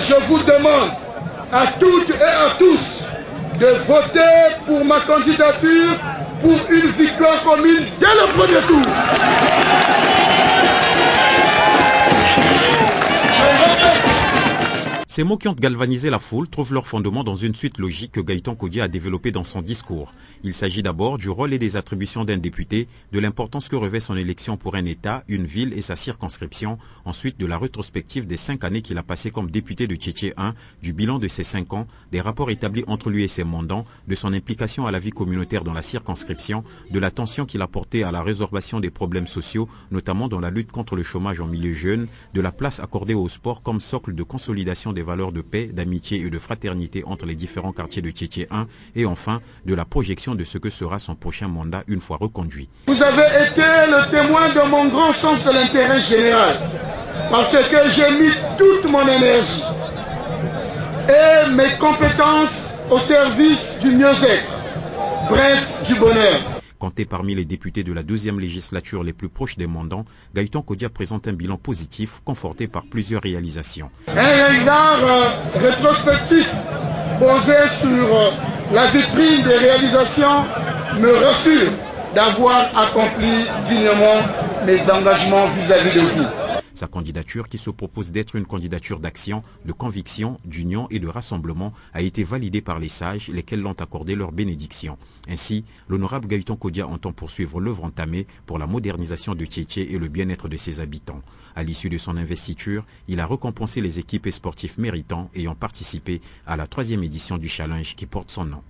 je vous demande à toutes et à tous de voter pour ma candidature pour une victoire commune dès le premier tour. Ces mots qui ont galvanisé la foule trouvent leur fondement dans une suite logique que Gaëtan Kodia a développée dans son discours. Il s'agit d'abord du rôle et des attributions d'un député, de l'importance que revêt son élection pour un État, une ville et sa circonscription, ensuite de la rétrospective des 5 années qu'il a passées comme député de Tchétché 1, du bilan de ces 5 ans, des rapports établis entre lui et ses mandants, de son implication à la vie communautaire dans la circonscription, de l'attention qu'il a portée à la résorbation des problèmes sociaux, notamment dans la lutte contre le chômage en milieu jeune, de la place accordée au sport comme socle de consolidation des valeurs de paix, d'amitié et de fraternité entre les différents quartiers de Tchétché 1 et enfin de la projection de ce que sera son prochain mandat une fois reconduit. Vous avez été le témoin de mon grand sens de l'intérêt général parce que j'ai mis toute mon énergie et mes compétences au service du mieux-être, bref, du bonheur. Compté parmi les députés de la 12e législature les plus proches des mandants, Gaëtan Kodia présente un bilan positif conforté par plusieurs réalisations. Un regard rétrospectif posé sur la vitrine des réalisations me rassure d'avoir accompli dignement mes engagements vis-à-vis de vous. Sa candidature, qui se propose d'être une candidature d'action, de conviction, d'union et de rassemblement, a été validée par les sages, lesquels l'ont accordé leur bénédiction. Ainsi, l'honorable Gaëtan Kodia entend poursuivre l'œuvre entamée pour la modernisation de Tchétché et le bien-être de ses habitants. À l'issue de son investiture, il a récompensé les équipes et sportifs méritants ayant participé à la 3e édition du challenge qui porte son nom.